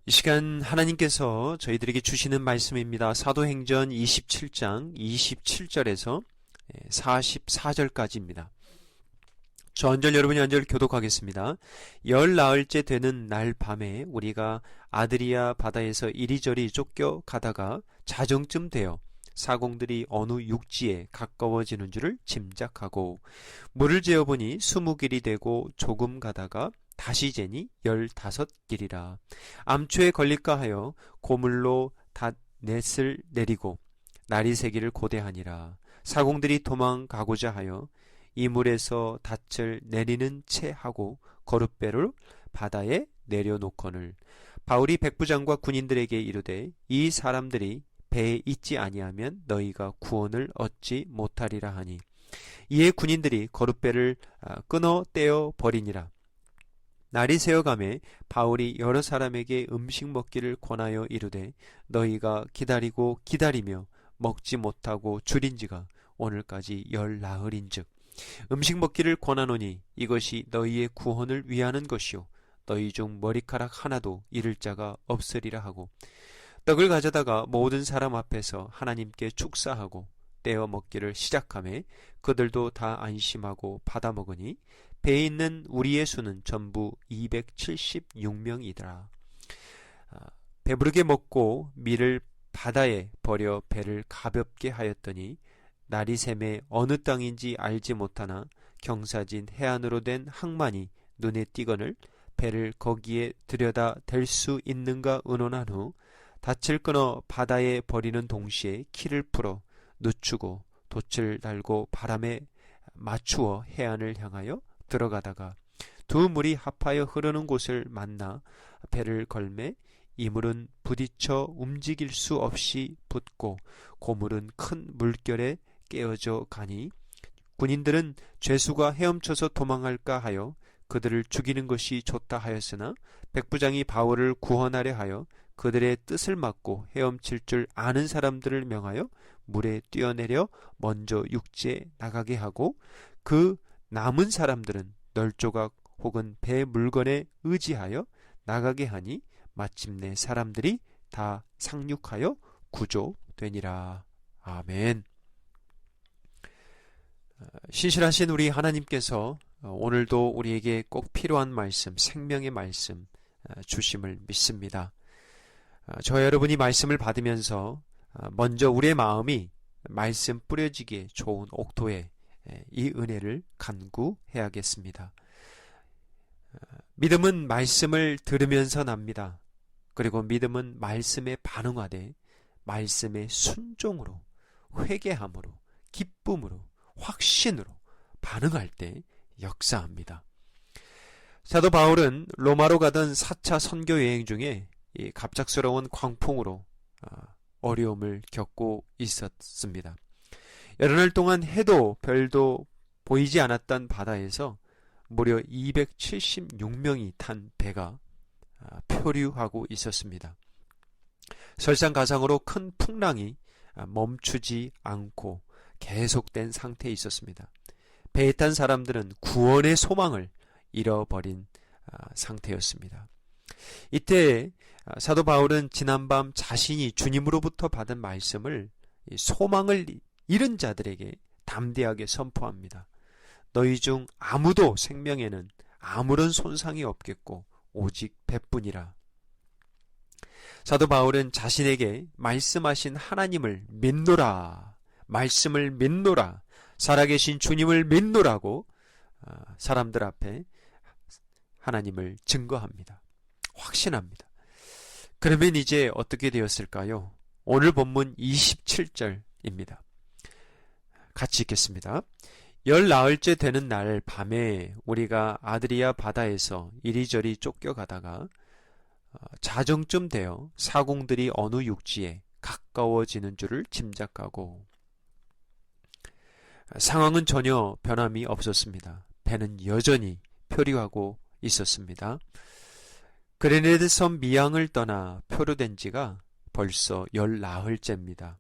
이 시간 하나님께서 저희들에게 주시는 말씀입니다. 사도행전 27장 27절에서 44절까지입니다. 저 한절 여러분이 한절 교독하겠습니다. 열 나흘째 되는 날 밤에 우리가 아드리아 바다에서 이리저리 쫓겨가다가 자정쯤 되어 사공들이 어느 육지에 가까워지는 줄을 짐작하고 물을 재어보니 20길이 되고 조금 가다가 다시 재니 15길이라. 암초에 걸릴까 하여 고물로 닷넷을 내리고 날이 새기를 고대하니라. 사공들이 도망가고자 하여 이물에서 닻을 내리는 채 하고 거룻배를 바다에 내려놓거늘 바울이 백부장과 군인들에게 이르되 이 사람들이 배에 있지 아니하면 너희가 구원을 얻지 못하리라 하니 이에 군인들이 거룻배를 끊어 떼어 버리니라. 날이 새어가매 바울이 여러 사람에게 음식 먹기를 권하여 이르되 너희가 기다리고 기다리며 먹지 못하고 줄인지가 오늘까지 열 나흘인즉 음식 먹기를 권하노니 이것이 너희의 구원을 위하는 것이요 너희 중 머리카락 하나도 잃을 자가 없으리라 하고 떡을 가져다가 모든 사람 앞에서 하나님께 축사하고 떼어 먹기를 시작하매 그들도 다 안심하고 받아 먹으니 배에 있는 우리의 수는 전부 276명이더라. 배부르게 먹고 밀을 바다에 버려 배를 가볍게 하였더니 날이 새매 어느 땅인지 알지 못하나 경사진 해안으로 된 항만이 눈에 띄거늘 배를 거기에 들여다 댈 수 있는가 의논한 후 닻을 끊어 바다에 버리는 동시에 키를 풀어 늦추고 돛을 달고 바람에 맞추어 해안을 향하여 들어가다가 두 물이 합하여 흐르는 곳을 만나 배를 걸매 이물은 부딪혀 움직일 수 없이 붙고 고물은 큰 물결에 깨어져 가니 군인들은 죄수가 헤엄쳐서 도망할까 하여 그들을 죽이는 것이 좋다 하였으나 백부장이 바울을 구원하려 하여 그들의 뜻을 막고 헤엄칠 줄 아는 사람들을 명하여 물에 뛰어내려 먼저 육지에 나가게 하고 그 남은 사람들은 널조각 혹은 배 물건에 의지하여 나가게 하니 마침내 사람들이 다 상륙하여 구조되니라. 아멘. 신실하신 우리 하나님께서 오늘도 우리에게 꼭 필요한 말씀, 생명의 말씀 주심을 믿습니다. 저와 여러분이 말씀을 받으면서 먼저 우리의 마음이 말씀 뿌려지기에 좋은 옥토에 이 은혜를 간구해야겠습니다. 믿음은 말씀을 들으면서 납니다. 그리고 믿음은 말씀에 반응하되 말씀의 순종으로, 회개함으로, 기쁨으로, 확신으로 반응할 때 역사합니다. 사도 바울은 로마로 가던 4차 선교 여행 중에 이 갑작스러운 광풍으로 어려움을 겪고 있었습니다. 여러 날 동안 해도 별도 보이지 않았던 바다에서 무려 276명이 탄 배가 표류하고 있었습니다. 설상가상으로 큰 풍랑이 멈추지 않고 계속된 상태에 있었습니다. 배에 탄 사람들은 구원의 소망을 잃어버린 상태였습니다. 이때 사도 바울은 지난밤 자신이 주님으로부터 받은 말씀을 소망을 잃은 자들에게 담대하게 선포합니다. 너희 중 아무도 생명에는 아무런 손상이 없겠고 오직 배뿐이라. 사도 바울은 자신에게 말씀하신 하나님을 믿노라, 말씀을 믿노라, 살아계신 주님을 믿노라고 사람들 앞에 하나님을 증거합니다. 확신합니다. 그러면 이제 어떻게 되었을까요? 오늘 본문 27절입니다. 같이 읽겠습니다. 열 나흘째 되는 날 밤에 우리가 아드리아 바다에서 이리저리 쫓겨가다가 자정쯤 되어 사공들이 어느 육지에 가까워지는 줄을 짐작하고 상황은 전혀 변함이 없었습니다. 배는 여전히 표류하고 있었습니다. 그레네드 섬 미양을 떠나 표류된 지가 벌써 열 나흘째입니다.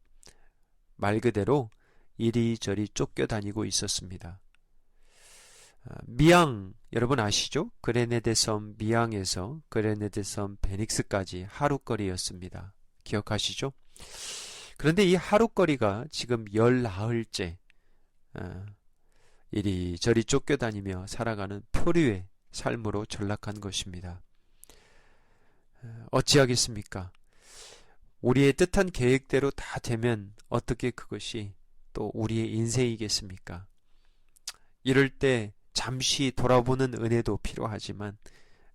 말 그대로 이리저리 쫓겨다니고 있었습니다. 미양 여러분 아시죠? 그레네데 섬 미양에서 그레네데 섬 베닉스까지 하루거리였습니다. 기억하시죠? 그런데 이 하루거리가 지금 열 나흘째 이리저리 쫓겨다니며 살아가는 표류의 삶으로 전락한 것입니다. 어찌하겠습니까? 우리의 뜻한 계획대로 다 되면 어떻게 그것이 또 우리의 인생이겠습니까? 이럴 때 잠시 돌아보는 은혜도 필요하지만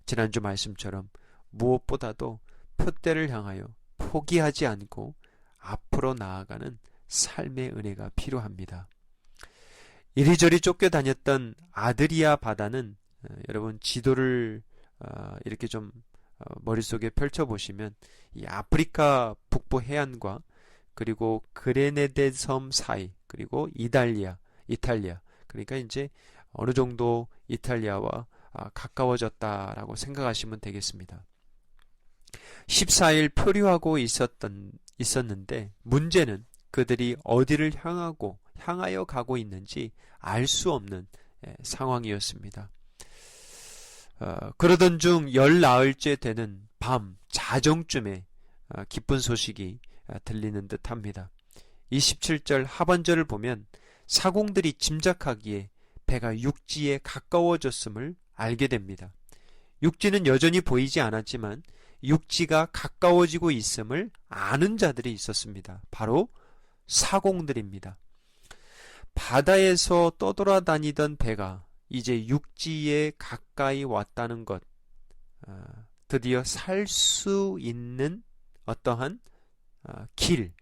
지난주 말씀처럼 무엇보다도 표대를 향하여 포기하지 않고 앞으로 나아가는 삶의 은혜가 필요합니다. 이리저리 쫓겨다녔던 아드리아 바다는 여러분 지도를 이렇게 좀 머릿속에 펼쳐보시면 이 아프리카 북부 해안과 그리고 그레네데 섬 사이 그리고 이탈리아 그러니까 이제 어느 정도 이탈리아와 가까워졌다라고 생각하시면 되겠습니다. 14일 표류하고 있었는데 문제는 그들이 어디를 향하여 가고 있는지 알 수 없는 상황이었습니다. 그러던 중 열 나흘째 되는 밤 자정쯤에 기쁜 소식이 들리는 듯합니다. 27절 하반절을 보면 사공들이 짐작하기에 배가 육지에 가까워졌음을 알게 됩니다. 육지는 여전히 보이지 않았지만 육지가 가까워지고 있음을 아는 자들이 있었습니다. 바로 사공들입니다. 바다에서 떠돌아다니던 배가 이제 육지에 가까이 왔다는 것, 드디어 살 수 있는 어떠한 길,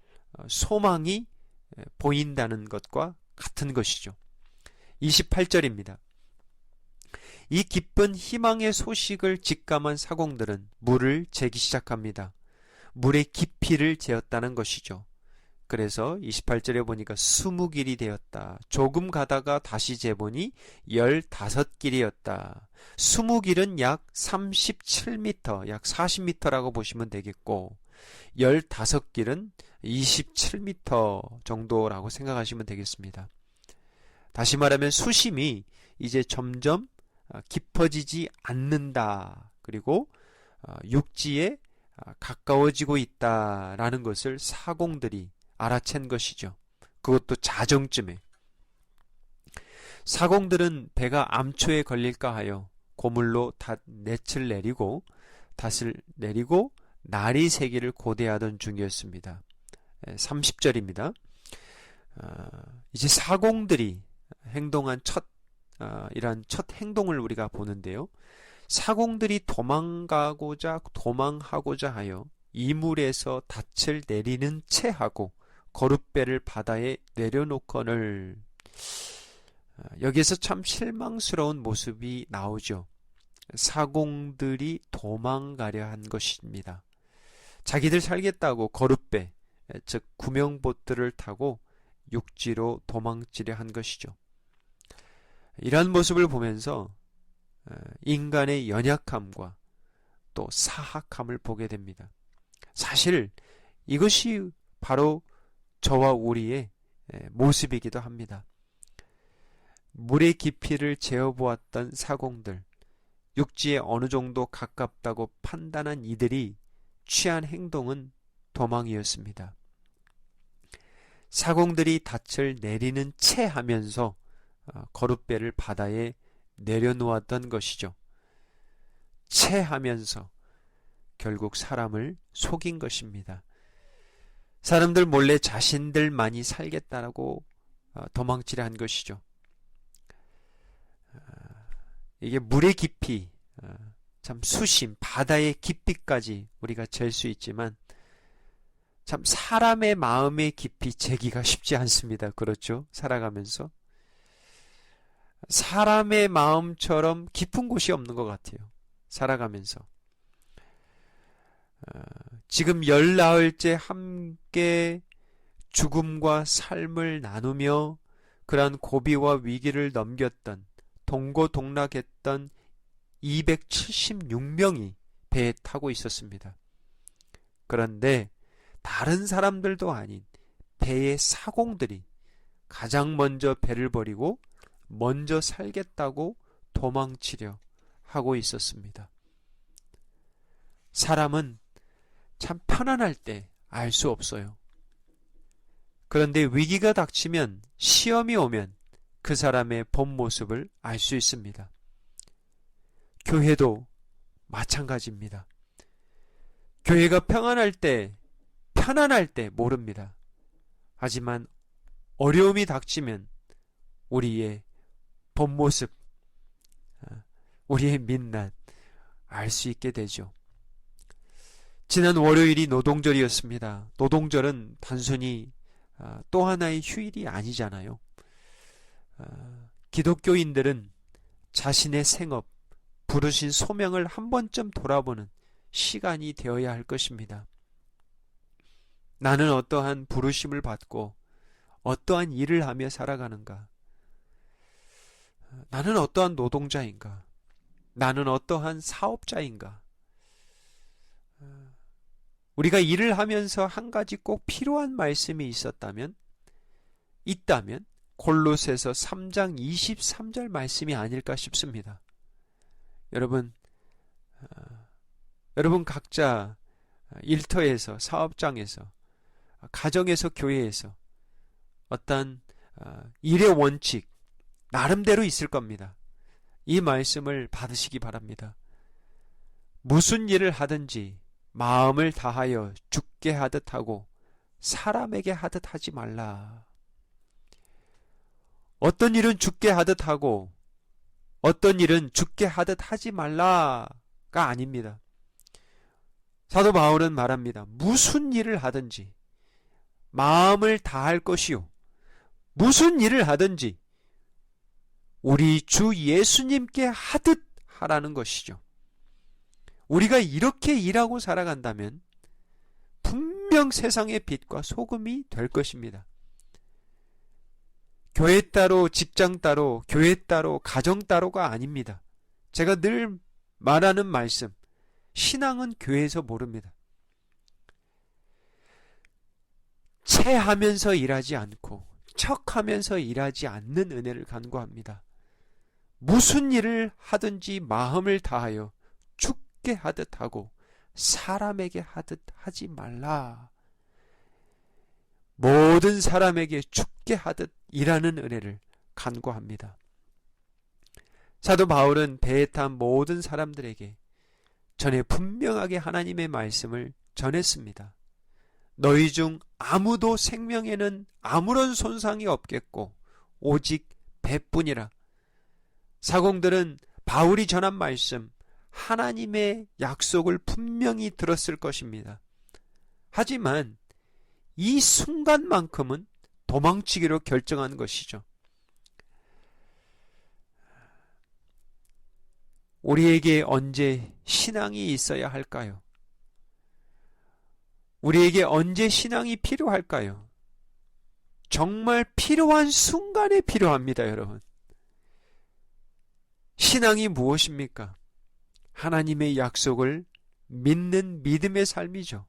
소망이 보인다는 것과 같은 것이죠. 28절입니다. 이 기쁜 희망의 소식을 직감한 사공들은 물을 재기 시작합니다. 물의 깊이를 재었다는 것이죠. 그래서 28절에 보니까 20길이 되었다. 조금 가다가 다시 재보니 15길이었다. 20길은 약 37m, 약 40m라고 보시면 되겠고 15길은 27m 정도라고 생각하시면 되겠습니다. 다시 말하면 수심이 이제 점점 깊어지지 않는다. 그리고 육지에 가까워지고 있다라는 것을 사공들이 알아챈 것이죠. 그것도 자정쯤에. 사공들은 배가 암초에 걸릴까 하여 고물로 낯을 내리고 날이 새기를 고대하던 중이었습니다. 30절입니다. 이제 사공들이 행동한 이러한 첫 행동을 우리가 보는데요. 사공들이 도망하고자 하여 이물에서 닻을 내리는 채 하고 거룻배를 바다에 내려놓거늘. 여기에서 참 실망스러운 모습이 나오죠. 사공들이 도망가려 한 것입니다. 자기들 살겠다고 거룻배, 즉 구명보트를 타고 육지로 도망치려 한 것이죠. 이러한 모습을 보면서 인간의 연약함과 또 사악함을 보게 됩니다. 사실 이것이 바로 저와 우리의 모습이기도 합니다. 물의 깊이를 재어보았던 사공들, 육지에 어느 정도 가깝다고 판단한 이들이 취한 행동은 도망이었습니다. 사공들이 닻을 내리는 채 하면서 거룻배를 바다에 내려놓았던 것이죠. 채 하면서 결국 사람을 속인 것입니다. 사람들 몰래 자신들만이 살겠다라고 도망치려 한 것이죠. 이게 물의 깊이, 참 수심, 바다의 깊이까지 우리가 잴 수 있지만 참 사람의 마음의 깊이 재기가 쉽지 않습니다. 그렇죠? 살아가면서. 사람의 마음처럼 깊은 곳이 없는 것 같아요. 살아가면서. 지금 열 나흘째 함께 죽음과 삶을 나누며 그러한 고비와 위기를 넘겼던 동고동락했던 276명이 배에 타고 있었습니다. 그런데 다른 사람들도 아닌 배의 사공들이 가장 먼저 배를 버리고 먼저 살겠다고 도망치려 하고 있었습니다. 사람은 참 편안할 때 알 수 없어요. 그런데 위기가 닥치면, 시험이 오면 그 사람의 본 모습을 알 수 있습니다. 교회도 마찬가지입니다. 교회가 평안할 때, 편안할 때 모릅니다. 하지만 어려움이 닥치면 우리의 본 모습, 우리의 민낯 알 수 있게 되죠. 지난 월요일이 노동절이었습니다. 노동절은 단순히 또 하나의 휴일이 아니잖아요. 기독교인들은 자신의 생업, 부르신 소명을 한 번쯤 돌아보는 시간이 되어야 할 것입니다. 나는 어떠한 부르심을 받고 어떠한 일을 하며 살아가는가? 나는 어떠한 노동자인가? 나는 어떠한 사업자인가? 우리가 일을 하면서 한 가지 꼭 필요한 말씀이 있다면 골로새서 3장 23절 말씀이 아닐까 싶습니다. 여러분 각자 일터에서, 사업장에서, 가정에서, 교회에서 어떤 일의 원칙 나름대로 있을 겁니다. 이 말씀을 받으시기 바랍니다. 무슨 일을 하든지 마음을 다하여 죽게 하듯 하고 사람에게 하듯 하지 말라. 어떤 일은 죽게 하듯 하고 어떤 일은 죽게 하듯 하지 말라가 아닙니다. 사도 바울은 말합니다. 무슨 일을 하든지 마음을 다할 것이요, 무슨 일을 하든지 우리 주 예수님께 하듯 하라는 것이죠. 우리가 이렇게 일하고 살아간다면 분명 세상의 빛과 소금이 될 것입니다. 교회 따로, 직장 따로, 교회 따로, 가정 따로가 아닙니다. 제가 늘 말하는 말씀, 신앙은 교회에서 모릅니다. 체하면서 일하지 않고 척하면서 일하지 않는 은혜를 간구합니다. 무슨 일을 하든지 마음을 다하여 죽게 하듯 하고 사람에게 하듯 하지 말라. 모든 사람에게 죽게 하듯 일하는 은혜를 간구합니다. 사도 바울은 배에 탄 모든 사람들에게 전에 분명하게 하나님의 말씀을 전했습니다. 너희 중 아무도 생명에는 아무런 손상이 없겠고 오직 배뿐이라. 사공들은 바울이 전한 말씀, 하나님의 약속을 분명히 들었을 것입니다. 하지만 이 순간만큼은 도망치기로 결정한 것이죠. 우리에게 언제 신앙이 있어야 할까요? 우리에게 언제 신앙이 필요할까요? 정말 필요한 순간에 필요합니다, 여러분. 신앙이 무엇입니까? 하나님의 약속을 믿는 믿음의 삶이죠.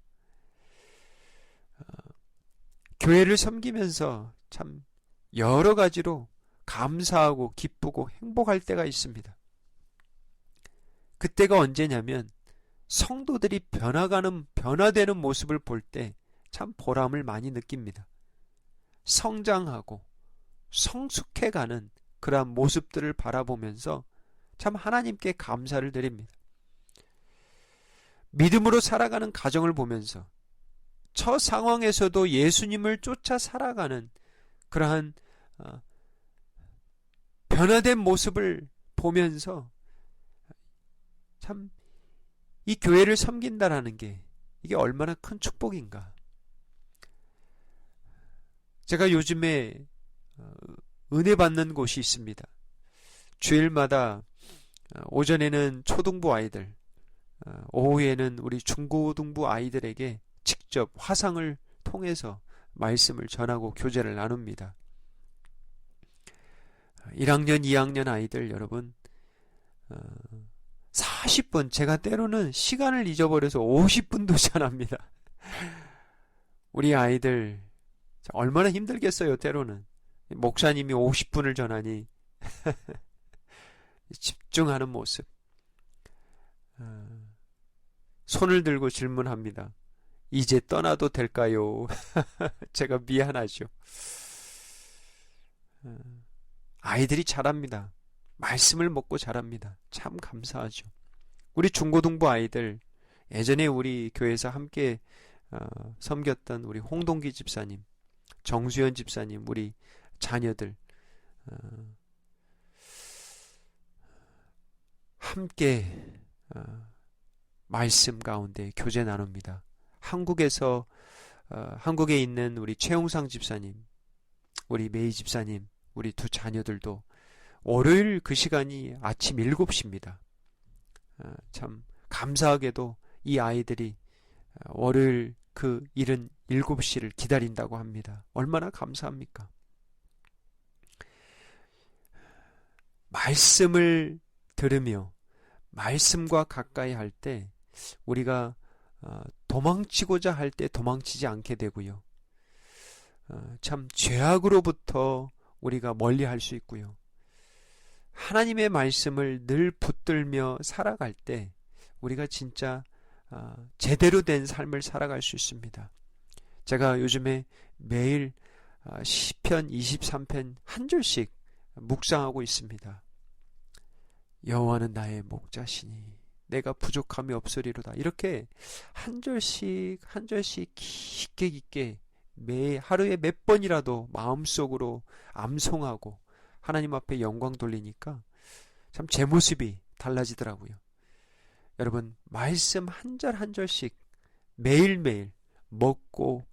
교회를 섬기면서 참 여러 가지로 감사하고 기쁘고 행복할 때가 있습니다. 그때가 언제냐면 성도들이 변화되는 모습을 볼 때 참 보람을 많이 느낍니다. 성장하고 성숙해가는 그러한 모습들을 바라보면서 참 하나님께 감사를 드립니다. 믿음으로 살아가는 가정을 보면서 저 상황에서도 예수님을 쫓아 살아가는 그러한 변화된 모습을 보면서 참 이 교회를 섬긴다라는 게 이게 얼마나 큰 축복인가. 제가 요즘에 은혜 받는 곳이 있습니다. 주일마다 오전에는 초등부 아이들, 오후에는 우리 중고등부 아이들에게 직접 화상을 통해서 말씀을 전하고 교제를 나눕니다. 1학년, 2학년 아이들 여러분 40분, 제가 때로는 시간을 잊어버려서 50분도 전합니다. 우리 아이들 얼마나 힘들겠어요. 때로는 목사님이 50분을 전하니 집중하는 모습. 손을 들고 질문합니다. 이제 떠나도 될까요? 제가 미안하죠. 아이들이 잘합니다. 말씀을 먹고 자랍니다. 참 감사하죠. 우리 중고등부 아이들, 예전에 우리 교회에서 함께 섬겼던 우리 홍동기 집사님, 정수연 집사님, 우리 자녀들 함께 말씀 가운데 교제 나눕니다. 한국에 있는 우리 최용상 집사님, 우리 메이 집사님, 우리 두 자녀들도 월요일 그 시간이 아침 7시입니다. 참 감사하게도 이 아이들이 월요일 그 이른 7시를 기다린다고 합니다. 얼마나 감사합니까? 말씀을 들으며 말씀과 가까이 할 때 우리가 도망치고자 할 때 도망치지 않게 되고요. 참 죄악으로부터 우리가 멀리 할 수 있고요. 하나님의 말씀을 늘 붙들며 살아갈 때 우리가 진짜 제대로 된 삶을 살아갈 수 있습니다. 제가 요즘에 매일 시편 23편 한 절씩 묵상하고 있습니다. 여호와는 나의 목자시니 내가 부족함이 없으리로다. 이렇게 한 절씩 한 절씩 깊게 매 하루에 몇 번이라도 마음속으로 암송하고 하나님 앞에 영광 돌리니까 참 제 모습이 달라지더라고요. 여러분, 말씀 한 절 한 절씩 매일매일 먹고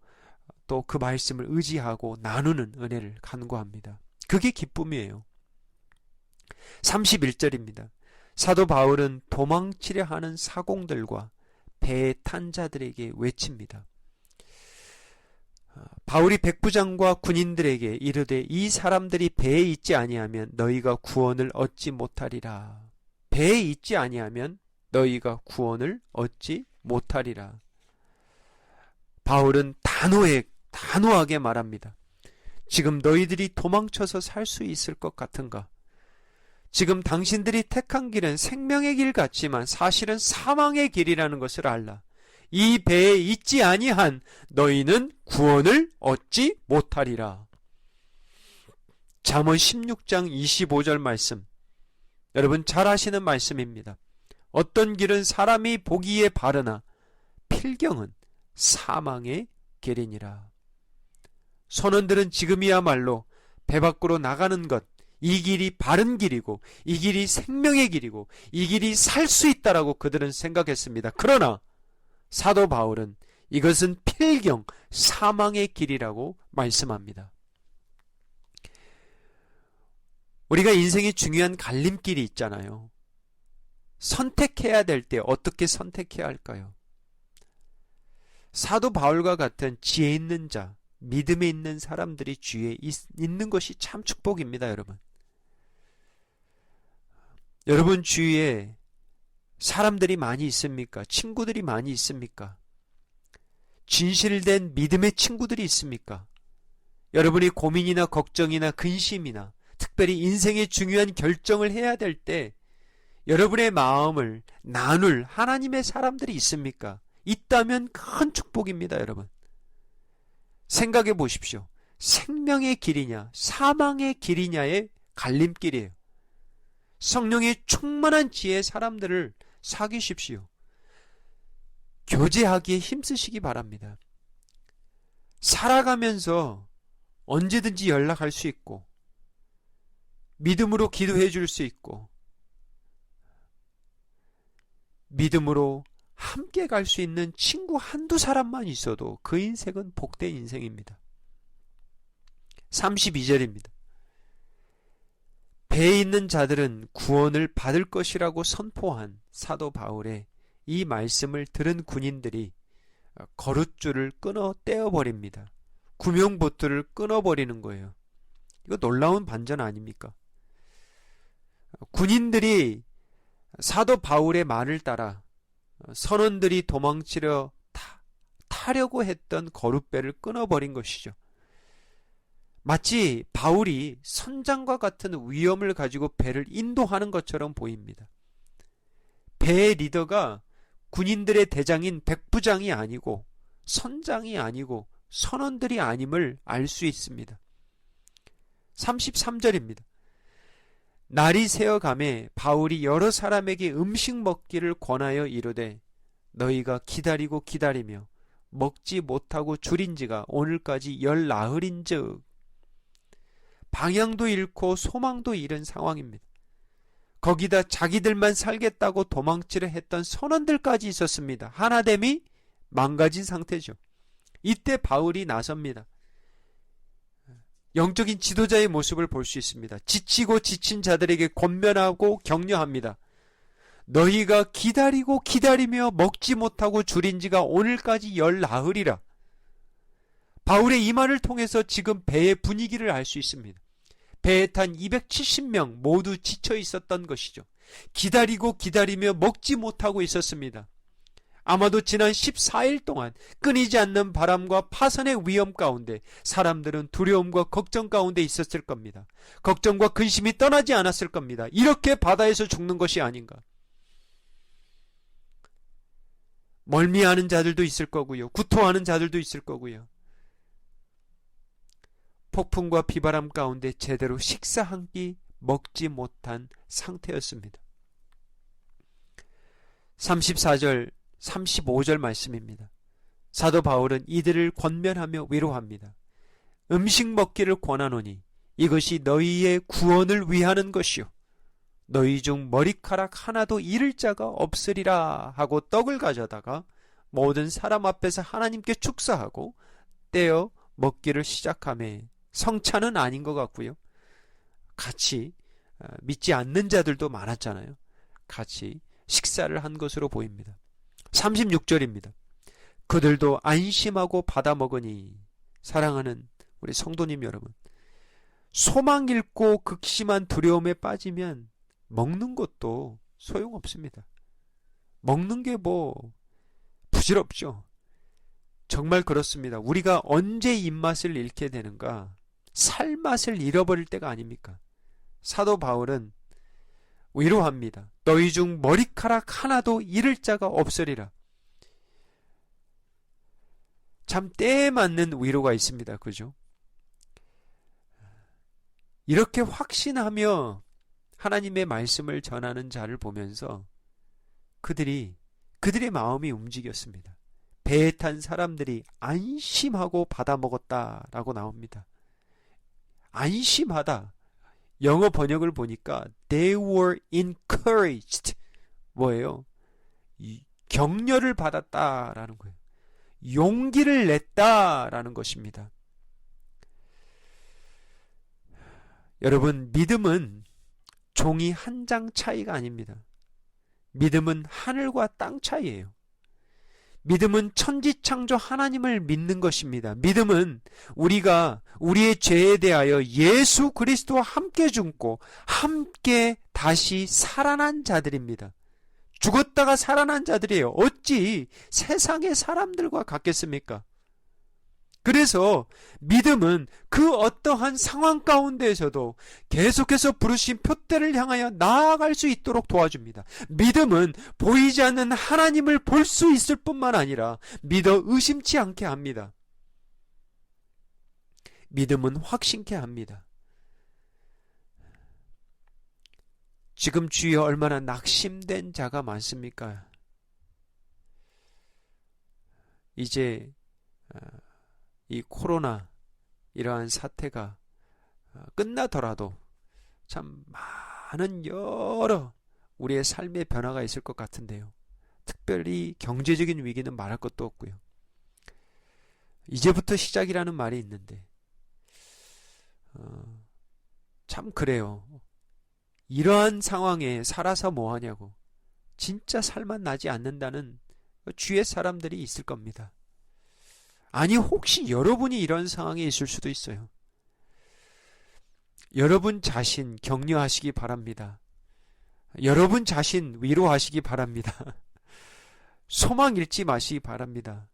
또 그 말씀을 의지하고 나누는 은혜를 간구합니다. 그게 기쁨이에요. 31절입니다. 사도 바울은 도망치려 하는 사공들과 배에 탄 자들에게 외칩니다. 바울이 백부장과 군인들에게 이르되 이 사람들이 배에 있지 아니하면 너희가 구원을 얻지 못하리라. 배에 있지 아니하면 너희가 구원을 얻지 못하리라. 바울은 단호하게 말합니다. 지금 너희들이 도망쳐서 살 수 있을 것 같은가? 지금 당신들이 택한 길은 생명의 길 같지만 사실은 사망의 길이라는 것을 알라. 이 배에 있지 아니한 너희는 구원을 얻지 못하리라. 잠언 16장 25절 말씀, 여러분 잘 아시는 말씀입니다. 어떤 길은 사람이 보기에 바르나 필경은 사망의 길이니라. 선원들은 지금이야말로 배 밖으로 나가는 것, 이 길이 바른 길이고 이 길이 생명의 길이고 이 길이 살 수 있다라고 그들은 생각했습니다. 그러나 사도 바울은 이것은 필경, 사망의 길이라고 말씀합니다. 우리가 인생에 중요한 갈림길이 있잖아요. 선택해야 될 때 어떻게 선택해야 할까요? 사도 바울과 같은 지혜 있는 자, 믿음에 있는 사람들이 주위에 있는 것이 참 축복입니다, 여러분. 여러분 주위에 사람들이 많이 있습니까? 친구들이 많이 있습니까? 진실된 믿음의 친구들이 있습니까? 여러분이 고민이나 걱정이나 근심이나 특별히 인생의 중요한 결정을 해야 될 때 여러분의 마음을 나눌 하나님의 사람들이 있습니까? 있다면 큰 축복입니다, 여러분. 생각해 보십시오. 생명의 길이냐 사망의 길이냐의 갈림길이에요. 성령의 충만한 지혜의 사람들을 사귀십시오. 교제하기에 힘쓰시기 바랍니다. 살아가면서 언제든지 연락할 수 있고 믿음으로 기도해 줄 수 있고 믿음으로 함께 갈 수 있는 친구 한두 사람만 있어도 그 인생은 복된 인생입니다. 32절입니다. 배에 있는 자들은 구원을 받을 것이라고 선포한 사도 바울의 이 말씀을 들은 군인들이 거룻줄을 끊어 떼어버립니다. 구명보트를 끊어버리는 거예요. 이거 놀라운 반전 아닙니까? 군인들이 사도 바울의 말을 따라 선원들이 도망치려 타려고 했던 거룻배를 끊어버린 것이죠. 마치 바울이 선장과 같은 위엄을 가지고 배를 인도하는 것처럼 보입니다. 배의 리더가 군인들의 대장인 백부장이 아니고 선장이 아니고 선원들이 아님을 알 수 있습니다. 33절입니다. 날이 새어가매 바울이 여러 사람에게 음식 먹기를 권하여 이르되 너희가 기다리고 기다리며 먹지 못하고 줄인 지가 오늘까지 열 나흘인즉. 방향도 잃고 소망도 잃은 상황입니다. 거기다 자기들만 살겠다고 도망치려 했던 선원들까지 있었습니다. 하나됨이 망가진 상태죠. 이때 바울이 나섭니다. 영적인 지도자의 모습을 볼 수 있습니다. 지치고 지친 자들에게 권면하고 격려합니다. 너희가 기다리고 기다리며 먹지 못하고 줄인 지가 오늘까지 열 나흘이라. 바울의 이 말을 통해서 지금 배의 분위기를 알 수 있습니다. 배에 탄 270명 모두 지쳐 있었던 것이죠. 기다리고 기다리며 먹지 못하고 있었습니다. 아마도 지난 14일 동안 끊이지 않는 바람과 파선의 위험 가운데 사람들은 두려움과 걱정 가운데 있었을 겁니다. 걱정과 근심이 떠나지 않았을 겁니다. 이렇게 바다에서 죽는 것이 아닌가. 멀미하는 자들도 있을 거고요. 구토하는 자들도 있을 거고요. 폭풍과 비바람 가운데 제대로 식사 한 끼 먹지 못한 상태였습니다. 34절, 35절 말씀입니다. 사도 바울은 이들을 권면하며 위로합니다. 음식 먹기를 권하노니 이것이 너희의 구원을 위하는 것이요 너희 중 머리카락 하나도 잃을 자가 없으리라 하고 떡을 가져다가 모든 사람 앞에서 하나님께 축사하고 떼어 먹기를 시작하며 성찬은 아닌 것 같고요. 같이 믿지 않는 자들도 많았잖아요. 같이 식사를 한 것으로 보입니다. 36절입니다. 그들도 안심하고 받아 먹으니. 사랑하는 우리 성도님 여러분, 소망 잃고 극심한 두려움에 빠지면 먹는 것도 소용없습니다. 먹는 게 부질없죠. 정말 그렇습니다. 우리가 언제 입맛을 잃게 되는가? 살 맛을 잃어버릴 때가 아닙니까? 사도 바울은 위로합니다. 너희 중 머리카락 하나도 잃을 자가 없으리라. 참 때에 맞는 위로가 있습니다. 그죠? 이렇게 확신하며 하나님의 말씀을 전하는 자를 보면서 그들의 마음이 움직였습니다. 배에 탄 사람들이 안심하고 받아 먹었다라고 나옵니다. 안심하다. 영어 번역을 보니까 they were encouraged. 뭐예요? 격려를 받았다라는 거예요. 용기를 냈다라는 것입니다. 여러분, 믿음은 종이 한 장 차이가 아닙니다. 믿음은 하늘과 땅 차이예요. 믿음은 천지창조 하나님을 믿는 것입니다. 믿음은 우리가 우리의 죄에 대하여 예수 그리스도와 함께 죽고 함께 다시 살아난 자들입니다. 죽었다가 살아난 자들이에요. 어찌 세상의 사람들과 같겠습니까? 그래서 믿음은 그 어떠한 상황 가운데에서도 계속해서 부르신 표대를 향하여 나아갈 수 있도록 도와줍니다. 믿음은 보이지 않는 하나님을 볼 수 있을 뿐만 아니라 믿어 의심치 않게 합니다. 믿음은 확신케 합니다. 지금 주위에 얼마나 낙심된 자가 많습니까? 이제 이 코로나 이러한 사태가 끝나더라도 참 많은 여러 우리의 삶의 변화가 있을 것 같은데요. 특별히 경제적인 위기는 말할 것도 없고요. 이제부터 시작이라는 말이 있는데 참 그래요. 이러한 상황에 살아서 뭐하냐고. 진짜 살만 나지 않는다는 주위의 사람들이 있을 겁니다. 아니, 혹시 여러분이 이런 상황에 있을 수도 있어요. 여러분 자신 격려하시기 바랍니다. 여러분 자신 위로하시기 바랍니다. 소망 잃지 마시기 바랍니다.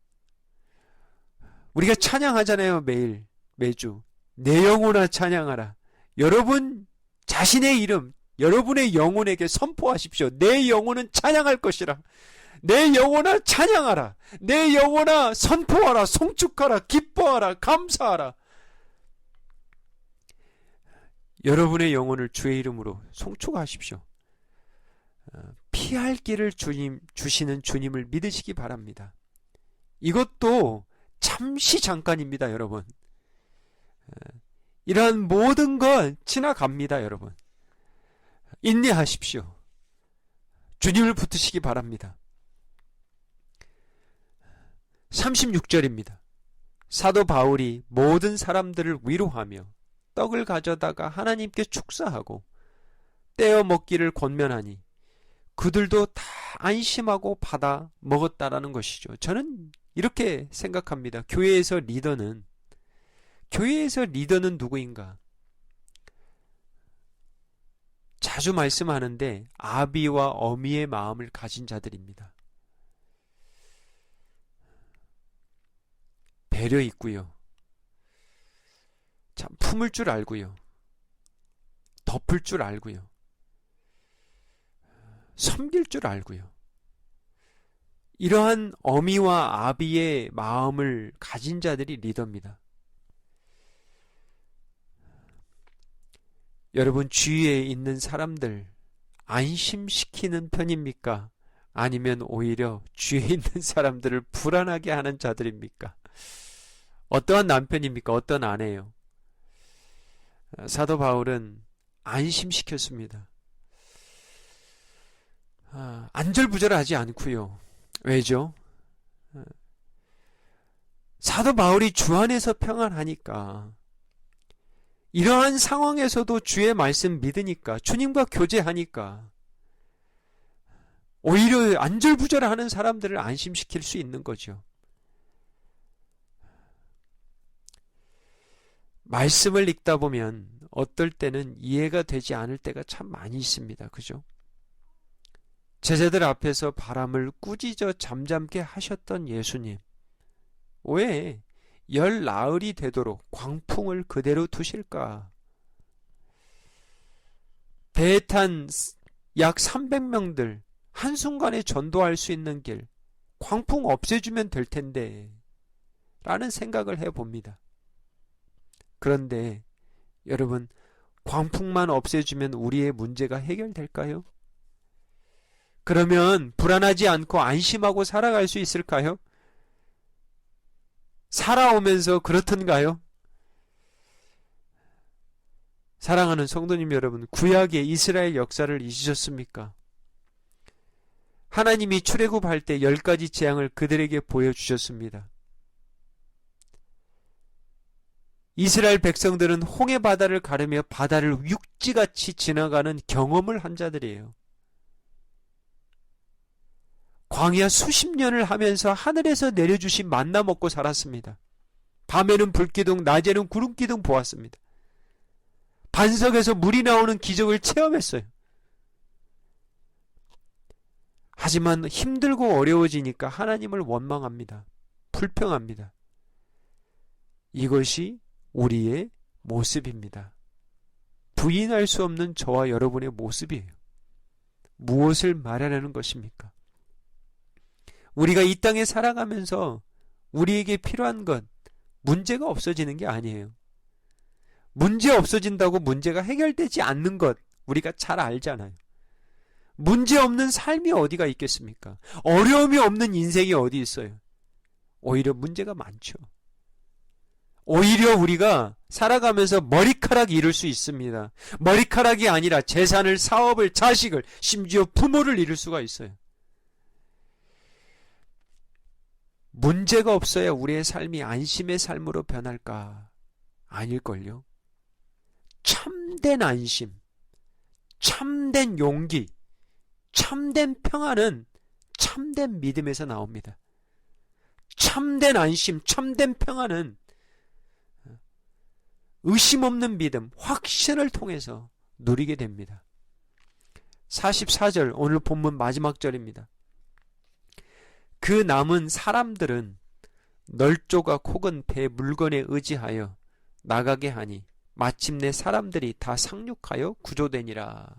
우리가 찬양하잖아요. 매주. 내 영혼아 찬양하라. 여러분 자신의 이름, 여러분의 영혼에게 선포하십시오. 내 영혼은 찬양할 것이라. 내 영혼아 찬양하라. 내 영혼아 선포하라. 송축하라. 기뻐하라. 감사하라. 여러분의 영혼을 주의 이름으로 송축하십시오. 피할 길을 주시는 주님을 믿으시기 바랍니다. 이것도 잠시 잠깐입니다, 여러분. 이러한 모든 건 지나갑니다, 여러분. 인내하십시오. 주님을 붙드시기 바랍니다. 36절입니다. 사도 바울이 모든 사람들을 위로하며 떡을 가져다가 하나님께 축사하고 떼어 먹기를 권면하니 그들도 다 안심하고 받아 먹었다라는 것이죠. 저는 이렇게 생각합니다. 교회에서 리더는 누구인가? 자주 말씀하는데 아비와 어미의 마음을 가진 자들입니다. 배려 있고요. 참 품을 줄 알고요. 덮을 줄 알고요. 섬길 줄 알고요. 이러한 어미와 아비의 마음을 가진 자들이 리더입니다. 여러분 주위에 있는 사람들 안심시키는 편입니까? 아니면 오히려 주위에 있는 사람들을 불안하게 하는 자들입니까? 어떠한 남편입니까? 어떤 아내예요? 사도 바울은 안심시켰습니다. 안절부절하지 않고요. 왜죠? 사도 바울이 주 안에서 평안하니까, 이러한 상황에서도 주의 말씀 믿으니까, 주님과 교제하니까 오히려 안절부절하는 사람들을 안심시킬 수 있는 거죠. 말씀을 읽다 보면 어떨 때는 이해가 되지 않을 때가 참 많이 있습니다. 그죠? 제자들 앞에서 바람을 꾸짖어 잠잠게 하셨던 예수님, 왜 열 나흘이 되도록 광풍을 그대로 두실까? 배에 탄 약 300명들 한순간에 전도할 수 있는 길, 광풍 없애주면 될 텐데 라는 생각을 해봅니다. 그런데 여러분, 광풍만 없애주면 우리의 문제가 해결될까요? 그러면 불안하지 않고 안심하고 살아갈 수 있을까요? 살아오면서 그렇던가요? 사랑하는 성도님 여러분, 구약의 이스라엘 역사를 잊으셨습니까? 하나님이 출애굽할 때 10가지 재앙을 그들에게 보여주셨습니다. 이스라엘 백성들은 홍해 바다를 가르며 바다를 육지같이 지나가는 경험을 한 자들이에요. 광야 수십 년을 하면서 하늘에서 내려주신 만나 먹고 살았습니다. 밤에는 불기둥, 낮에는 구름기둥 보았습니다. 반석에서 물이 나오는 기적을 체험했어요. 하지만 힘들고 어려워지니까 하나님을 원망합니다. 불평합니다. 이것이 우리의 모습입니다. 부인할 수 없는 저와 여러분의 모습이에요. 무엇을 말하려는 것입니까? 우리가 이 땅에 살아가면서 우리에게 필요한 것, 문제가 없어지는 게 아니에요. 문제 없어진다고 문제가 해결되지 않는 것, 우리가 잘 알잖아요. 문제 없는 삶이 어디가 있겠습니까? 어려움이 없는 인생이 어디 있어요? 오히려 문제가 많죠. 오히려 우리가 살아가면서 머리카락 잃을 수 있습니다. 머리카락이 아니라 재산을, 사업을, 자식을, 심지어 부모를 잃을 수가 있어요. 문제가 없어야 우리의 삶이 안심의 삶으로 변할까? 아닐걸요. 참된 안심, 참된 용기, 참된 평안은 참된 믿음에서 나옵니다. 참된 안심, 참된 평안은 의심 없는 믿음, 확신을 통해서 누리게 됩니다. 44절, 오늘 본문 마지막 절입니다. 그 남은 사람들은 널조각 혹은 배 물건에 의지하여 나가게 하니 마침내 사람들이 다 상륙하여 구조되니라.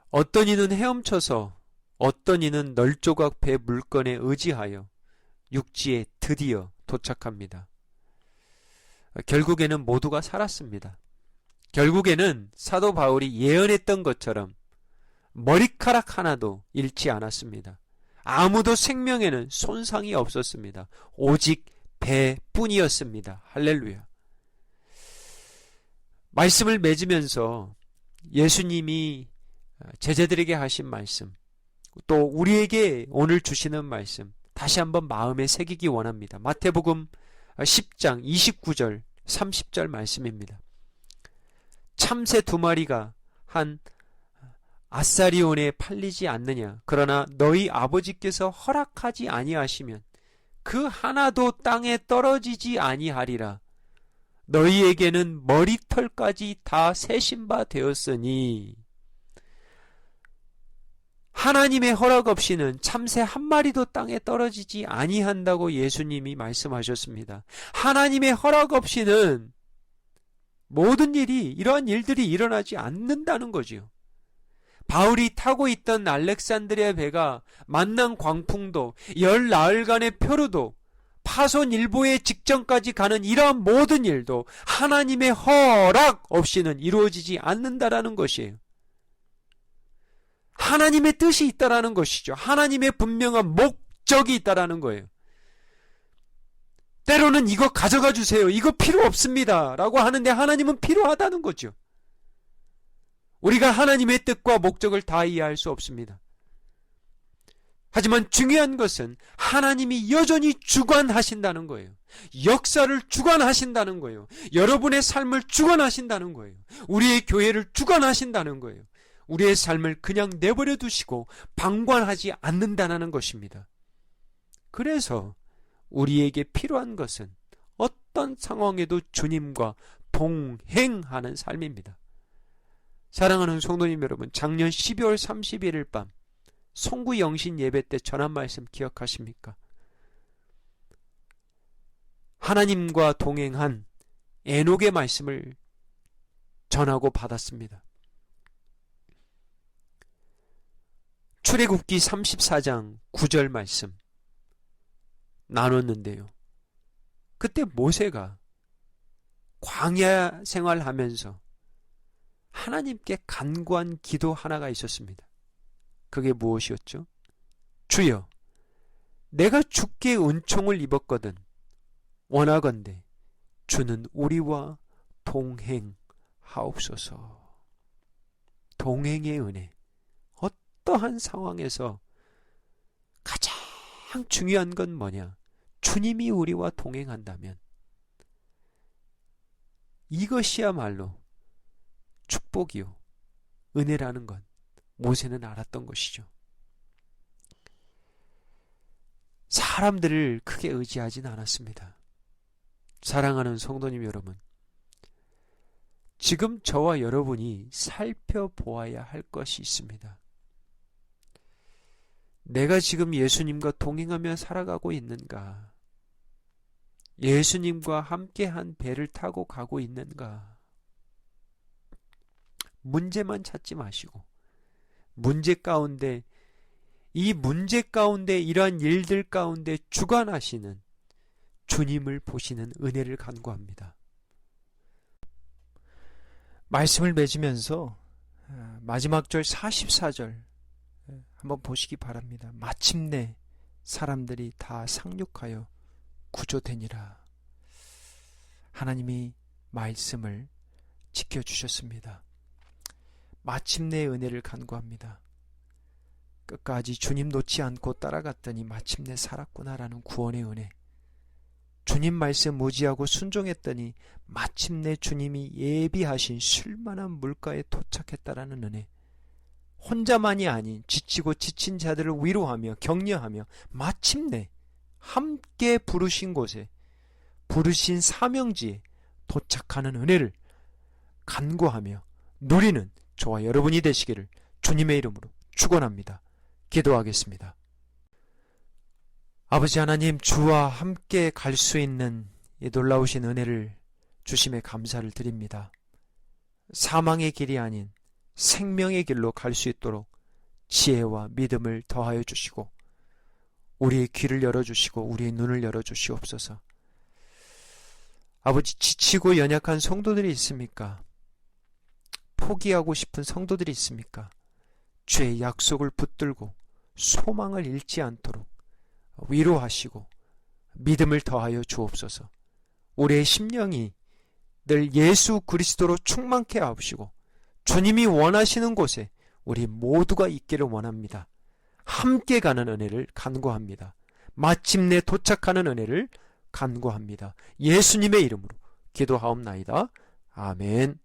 어떤 이는 헤엄쳐서 어떤 이는 널조각 배 물건에 의지하여 육지에 드디어 도착합니다. 결국에는 모두가 살았습니다. 결국에는 사도 바울이 예언했던 것처럼 머리카락 하나도 잃지 않았습니다. 아무도 생명에는 손상이 없었습니다. 오직 배뿐이었습니다. 할렐루야. 말씀을 맺으면서 예수님이 제자들에게 하신 말씀, 또 우리에게 오늘 주시는 말씀 다시 한번 마음에 새기기 원합니다. 마태복음 10장 29절 30절 말씀입니다. 참새 2마리가 한 아사리온에 팔리지 않느냐. 그러나 너희 아버지께서 허락하지 아니하시면 그 하나도 땅에 떨어지지 아니하리라. 너희에게는 머리털까지 다 세신 바 되었으니. 하나님의 허락 없이는 참새 한 마리도 땅에 떨어지지 아니한다고 예수님이 말씀하셨습니다. 하나님의 허락 없이는 모든 이러한 일들이 일어나지 않는다는 거지요. 바울이 타고 있던 알렉산드리아 배가 만난 광풍도, 10나흘간의 표류도, 파손일보의 직전까지 가는 이러한 모든 일도 하나님의 허락 없이는 이루어지지 않는다라는 것이에요. 하나님의 뜻이 있다라는 것이죠. 하나님의 분명한 목적이 있다라는 거예요. 때로는 이거 가져가 주세요. 이거 필요 없습니다. 라고 하는데 하나님은 필요하다는 거죠. 우리가 하나님의 뜻과 목적을 다 이해할 수 없습니다. 하지만 중요한 것은 하나님이 여전히 주관하신다는 거예요. 역사를 주관하신다는 거예요. 여러분의 삶을 주관하신다는 거예요. 우리의 교회를 주관하신다는 거예요. 우리의 삶을 그냥 내버려 두시고 방관하지 않는다는 것입니다. 그래서 우리에게 필요한 것은 어떤 상황에도 주님과 동행하는 삶입니다. 사랑하는 성도님 여러분, 작년 12월 31일 밤 송구 영신 예배 때 전한 말씀 기억하십니까? 하나님과 동행한 에녹의 말씀을 전하고 받았습니다. 출애굽기 34장 9절 말씀 나눴는데요. 그때 모세가 광야 생활하면서 하나님께 간구한 기도 하나가 있었습니다. 그게 무엇이었죠? 주여, 내가 주께 은총을 입었거든 원하건대 주는 우리와 동행하옵소서. 동행의 은혜. 어떠한 상황에서 가장 중요한 건 뭐냐? 주님이 우리와 동행한다면 이것이야말로 축복이요, 은혜라는 건 모세는 알았던 것이죠. 사람들을 크게 의지하진 않았습니다. 사랑하는 성도님 여러분, 지금 저와 여러분이 살펴보아야 할 것이 있습니다. 내가 지금 예수님과 동행하며 살아가고 있는가? 예수님과 함께한 배를 타고 가고 있는가? 문제만 찾지 마시고 문제 가운데, 이 문제 가운데, 이러한 일들 가운데 주관하시는 주님을 보시는 은혜를 간구합니다. 말씀을 맺으면서 마지막 절 44절 한번 보시기 바랍니다. 마침내 사람들이 다 상륙하여 구조되니라. 하나님이 말씀을 지켜주셨습니다. 마침내 은혜를 간구합니다. 끝까지 주님 놓지 않고 따라갔더니 마침내 살았구나라는 구원의 은혜. 주님 말씀 의지하고 순종했더니 마침내 주님이 예비하신 쉴만한 물가에 도착했다라는 은혜. 혼자만이 아닌 지치고 지친 자들을 위로하며 격려하며 마침내 함께 부르신 곳에, 부르신 사명지에 도착하는 은혜를 간구하며 누리는 저와 여러분이 되시기를 주님의 이름으로 축원합니다. 기도하겠습니다. 아버지 하나님, 주와 함께 갈 수 있는 이 놀라우신 은혜를 주심에 감사를 드립니다. 사망의 길이 아닌 생명의 길로 갈 수 있도록 지혜와 믿음을 더하여 주시고 우리의 귀를 열어주시고 우리의 눈을 열어주시옵소서. 아버지, 지치고 연약한 성도들이 있습니까? 포기하고 싶은 성도들이 있습니까? 주의 약속을 붙들고 소망을 잃지 않도록 위로하시고 믿음을 더하여 주옵소서. 우리의 심령이 늘 예수 그리스도로 충만케 하옵시고 주님이 원하시는 곳에 우리 모두가 있기를 원합니다. 함께 가는 은혜를 간구합니다. 마침내 도착하는 은혜를 간구합니다. 예수님의 이름으로 기도하옵나이다. 아멘.